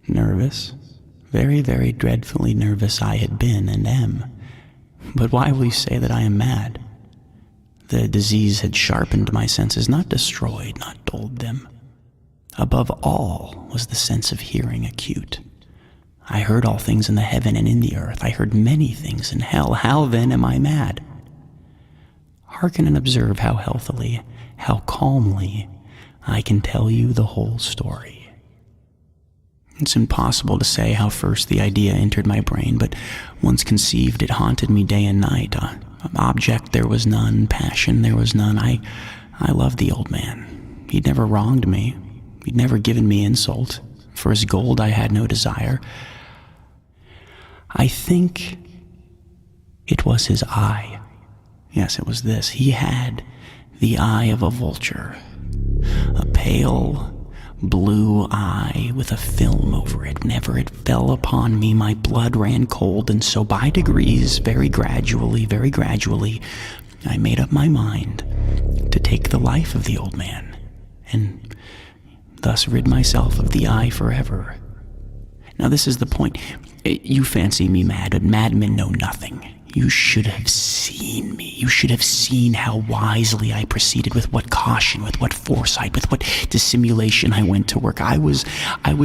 Nervous. Very, very dreadfully nervous I had been and am. But why will you say that I am mad? The disease had sharpened my senses, not destroyed, not dulled them. Above all was the sense of hearing acute. I heard all things in the heaven and in the earth. I heard many things in hell. How then am I mad? Hearken and observe how healthily, how calmly I can tell you the whole story. It's impossible to say how first the idea entered my brain, but once conceived, it haunted me day and night. Object there was none, passion there was none. I loved the old man. He'd never wronged me. He'd never given me insult. For his gold I had no desire. I think it was his eye. Yes, it was this. He had the eye of a vulture. A pale blue eye with a film over it. Whenever it fell upon me, my blood ran cold, and so by degrees, very gradually, I made up my mind to take the life of the old man, and thus rid myself of the eye forever. Now this is the point. You fancy me mad, but madmen know nothing. You should have seen me. You should have seen how wisely I proceeded, with what caution, with what foresight, with what dissimulation I went to work. I was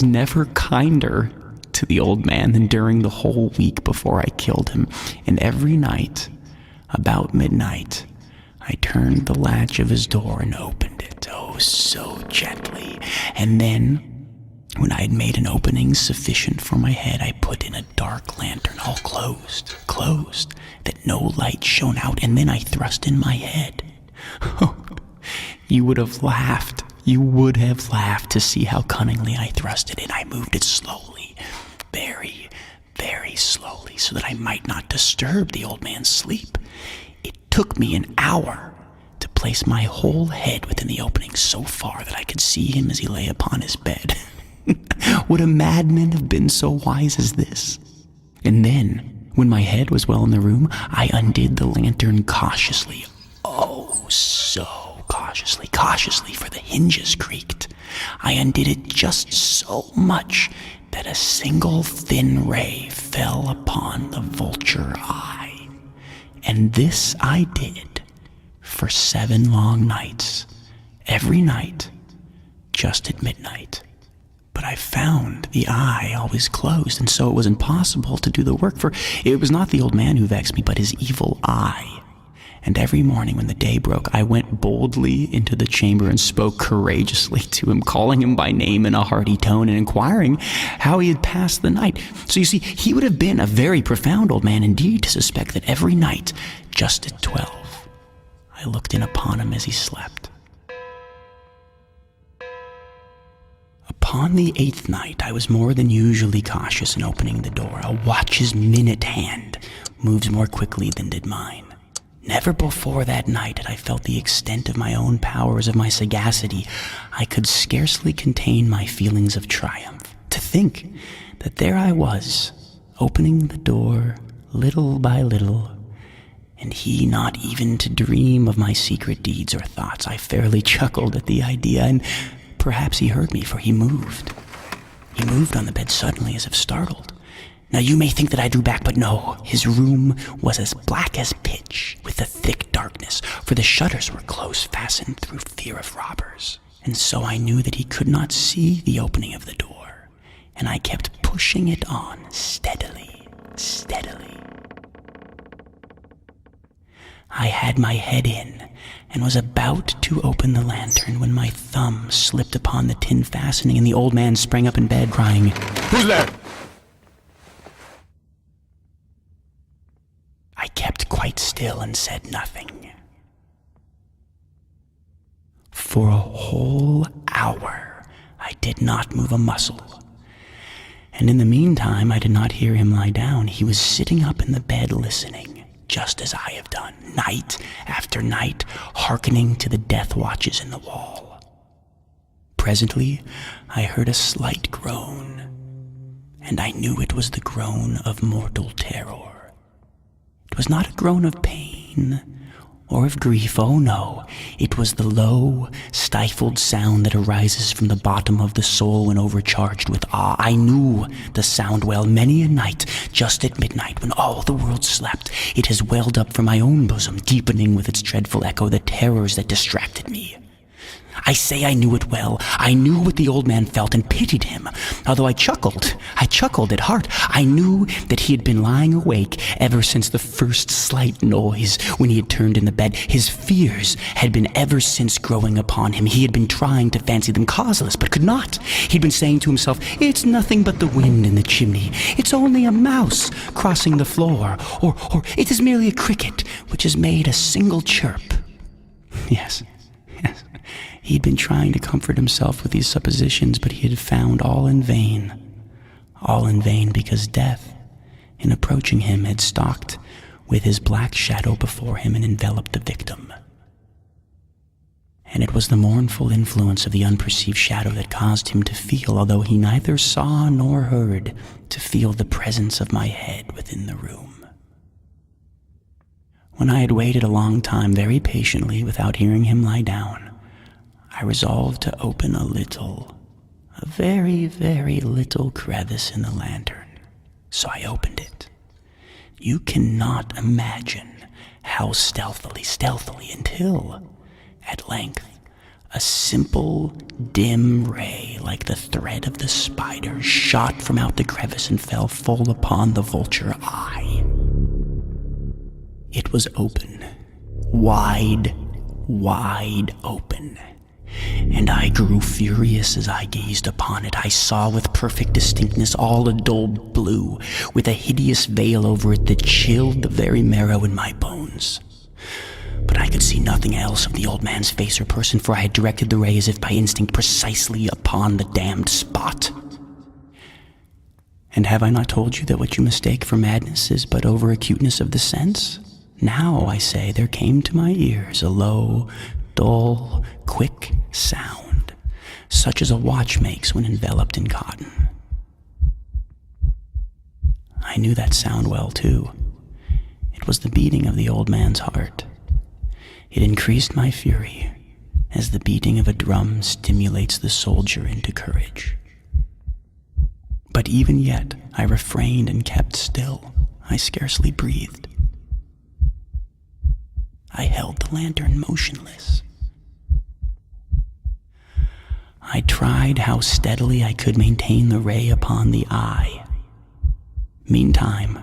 never kinder to the old man than during the whole week before I killed him. And every night, about midnight, I turned the latch of his door and opened it, oh, so gently. And then, when I had made an opening sufficient for my head, I put in a dark lantern, all closed, that no light shone out, and then I thrust in my head. You would have laughed to see how cunningly I thrust it in. I moved it slowly, very, very slowly, so that I might not disturb the old man's sleep. It took me an hour to place my whole head within the opening so far that I could see him as he lay upon his bed. Would a madman have been so wise as this? And then, when my head was well in the room, I undid the lantern cautiously. Oh, so cautiously, for the hinges creaked. I undid it just so much that a single thin ray fell upon the vulture eye. And this I did for 7 long nights, every night, just at midnight. But I found the eye always closed, and so it was impossible to do the work, for it was not the old man who vexed me, but his evil eye. And every morning when the day broke, I went boldly into the chamber and spoke courageously to him, calling him by name in a hearty tone and inquiring how he had passed the night. So you see, he would have been a very profound old man indeed to suspect that every night, just at 12, I looked in upon him as he slept. Upon the 8th night, I was more than usually cautious in opening the door. A watch's minute hand moves more quickly than did mine. Never before that night had I felt the extent of my own powers, of my sagacity. I could scarcely contain my feelings of triumph. To think that there I was, opening the door little by little, and he not even to dream of my secret deeds or thoughts. I fairly chuckled at the idea, and perhaps he heard me, for he moved. He moved on the bed suddenly, as if startled. Now you may think that I drew back, but no. His room was as black as pitch, with a thick darkness, for the shutters were close fastened through fear of robbers. And so I knew that he could not see the opening of the door, and I kept pushing it on steadily. I had my head in, and was about to open the lantern when my thumb slipped upon the tin fastening, and the old man sprang up in bed, crying, "Who's there?" I kept quite still and said nothing. For a whole hour I did not move a muscle, and in the meantime I did not hear him lie down. He was sitting up in the bed listening, just as I have done, night after night, hearkening to the death watches in the wall. Presently, I heard a slight groan, and I knew it was the groan of mortal terror. It was not a groan of pain or of grief. Oh no, it was the low, stifled sound that arises from the bottom of the soul when overcharged with awe. I knew the sound well. Many a night, just at midnight, when all the world slept, it has welled up from my own bosom, deepening with its dreadful echo the terrors that distracted me. I say I knew it well. I knew what the old man felt and pitied him. Although I chuckled at heart. I knew that he had been lying awake ever since the first slight noise when he had turned in the bed. His fears had been ever since growing upon him. He had been trying to fancy them causeless, but could not. He'd been saying to himself, "It's nothing but the wind in the chimney. It's only a mouse crossing the floor. Or it is merely a cricket which has made a single chirp." Yes. He'd been trying to comfort himself with these suppositions, but he had found all in vain. All in vain, because death, in approaching him, had stalked with his black shadow before him and enveloped the victim. And it was the mournful influence of the unperceived shadow that caused him to feel, although he neither saw nor heard, to feel the presence of my head within the room. When I had waited a long time very patiently without hearing him lie down, I resolved to open a very, very little crevice in the lantern. So I opened it. You cannot imagine how stealthily, until, at length, a simple, dim ray, like the thread of the spider, shot from out the crevice and fell full upon the vulture eye. It was open, wide open. And I grew furious as I gazed upon it. I saw with perfect distinctness all a dull blue, with a hideous veil over it that chilled the very marrow in my bones. But I could see nothing else of the old man's face or person, for I had directed the ray as if by instinct precisely upon the damned spot. And have I not told you that what you mistake for madness is but over-acuteness of the sense? Now, I say, there came to my ears a low, dull, quick sound, such as a watch makes when enveloped in cotton. I knew that sound well, too. It was the beating of the old man's heart. It increased my fury, as the beating of a drum stimulates the soldier into courage. But even yet, I refrained and kept still. I scarcely breathed. I held the lantern motionless. I tried how steadily I could maintain the ray upon the eye. Meantime,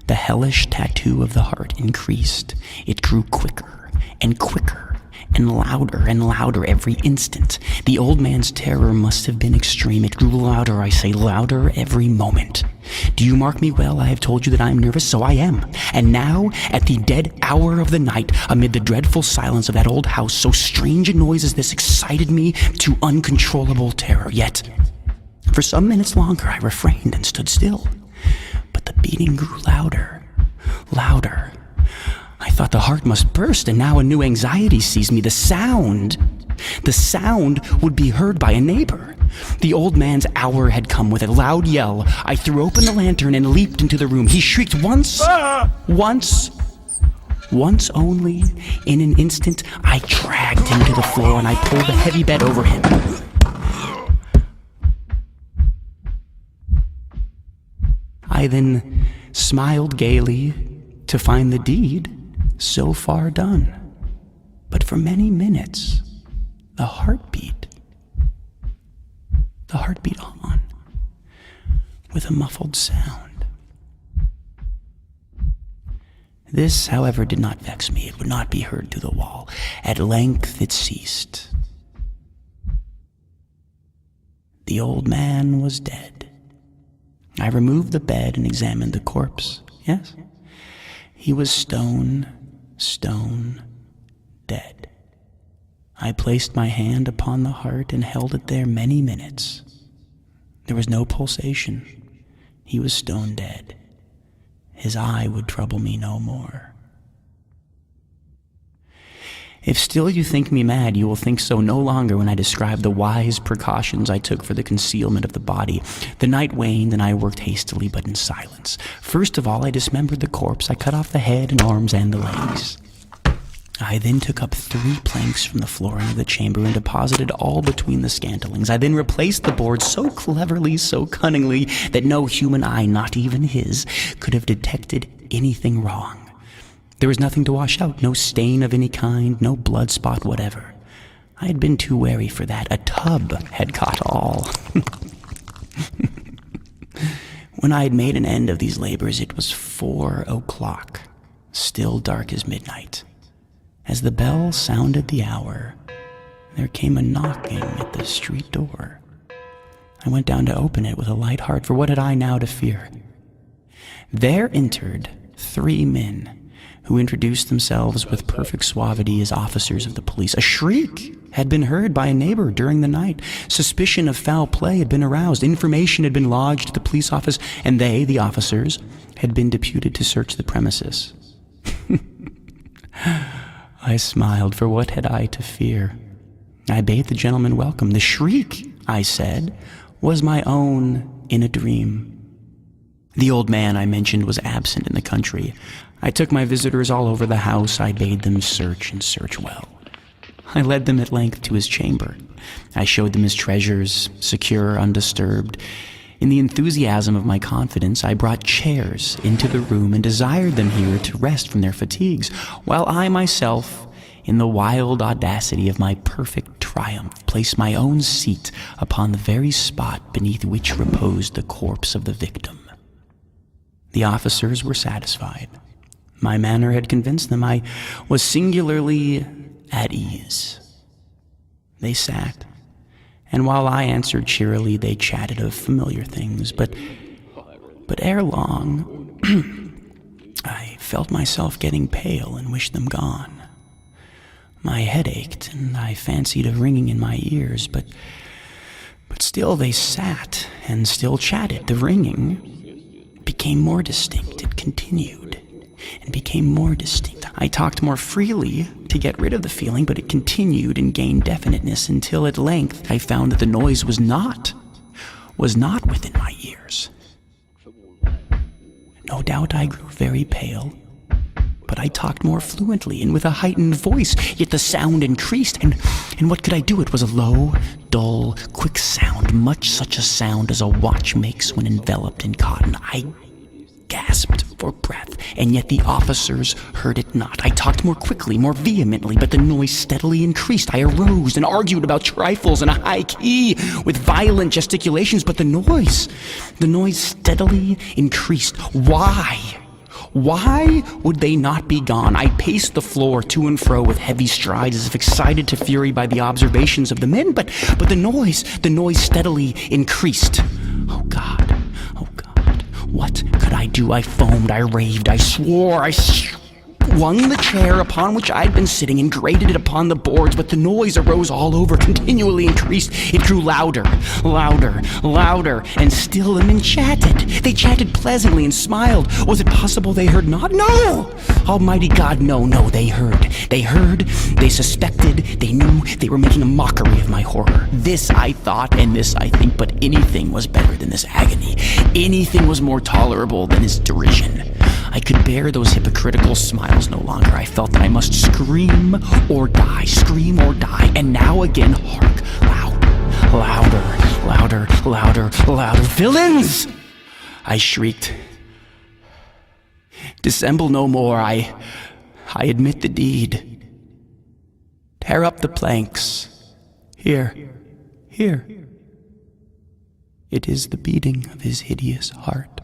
the hellish tattoo of the heart increased. It grew quicker and quicker and louder every instant. The old man's terror must have been extreme. It grew louder, I say, louder every moment. Do you mark me well? I have told you that I am nervous, so I am. And now, at the dead hour of the night, amid the dreadful silence of that old house, so strange a noise as this excited me to uncontrollable terror. Yet, for some minutes longer, I refrained and stood still. But the beating grew louder. I thought the heart must burst, and now a new anxiety seized me. The sound would be heard by a neighbor. The old man's hour had come. With a loud yell, I threw open the lantern and leaped into the room. He shrieked once only. In an instant, I dragged him to the floor and I pulled the heavy bed over him. I then smiled gaily to find the deed so far done. But for many minutes, the heart beat on, with a muffled sound. This, however, did not vex me. It would not be heard through the wall. At length it ceased. The old man was dead. I removed the bed and examined the corpse. Yes, he was stone dead. I placed my hand upon the heart and held it there many minutes. There was no pulsation. He was stone dead. His eye would trouble me no more. If still you think me mad, you will think so no longer when I describe the wise precautions I took for the concealment of the body. The night waned, and I worked hastily but in silence. First of all, I dismembered the corpse. I cut off the head and arms and the legs. I then took up 3 planks from the flooring of the chamber and deposited all between the scantlings. I then replaced the board so cleverly, so cunningly, that no human eye, not even his, could have detected anything wrong. There was nothing to wash out, no stain of any kind, no blood spot whatever. I had been too wary for that. A tub had caught all. When I had made an end of these labors, it was 4 o'clock, still dark as midnight. As the bell sounded the hour, there came a knocking at the street door. I went down to open it with a light heart, for what had I now to fear? There entered 3 men who introduced themselves with perfect suavity as officers of the police. A shriek had been heard by a neighbor during the night. Suspicion of foul play had been aroused. Information had been lodged at the police office, and they, the officers, had been deputed to search the premises. I smiled, for what had I to fear? I bade the gentleman welcome. The shriek, I said, was my own in a dream. The old man I mentioned was absent in the country. I took my visitors all over the house. I bade them search and search well. I led them at length to his chamber. I showed them his treasures, secure, undisturbed. In the enthusiasm of my confidence, I brought chairs into the room and desired them here to rest from their fatigues, while I myself, in the wild audacity of my perfect triumph, placed my own seat upon the very spot beneath which reposed the corpse of the victim. The officers were satisfied. My manner had convinced them. I was singularly at ease. They sat, and while I answered cheerily, they chatted of familiar things, but ere long, I felt myself getting pale and wished them gone. My head ached, and I fancied a ringing in my ears, but still they sat and still chatted. The ringing became more distinct. It continued and became more distinct. I talked more freely to get rid of the feeling, but it continued and gained definiteness until at length I found that the noise was not within my ears. No doubt I grew very pale, but I talked more fluently and with a heightened voice, yet the sound increased, and what could I do? It was a low, dull, quick sound, much such a sound as a watch makes when enveloped in cotton. I gasped for breath, and yet the officers heard it not. I talked more quickly, more vehemently, but the noise steadily increased. I arose and argued about trifles in a high key with violent gesticulations, but the noise steadily increased. Why would they not be gone? I paced the floor to and fro with heavy strides, as if excited to fury by the observations of the men, but the noise steadily increased. Oh God. What could I do? I foamed, I raved, I swore, I swung the chair upon which I had been sitting and grated it upon the boards, but the noise arose all over, continually increased. It grew louder, and still the men chatted. They chatted pleasantly and smiled. Was it possible they heard not? No! Almighty God, no, they heard. They suspected, they knew, they were making a mockery of my horror. This I thought, and this I think, but anything was better than this agony. Anything was more tolerable than his derision. I could bear those hypocritical smiles no longer. I felt that I must scream or die, and now again, hark, louder, villains! I shrieked. Dissemble no more, I admit the deed. Tear up the planks. Here. It is the beating of his hideous heart.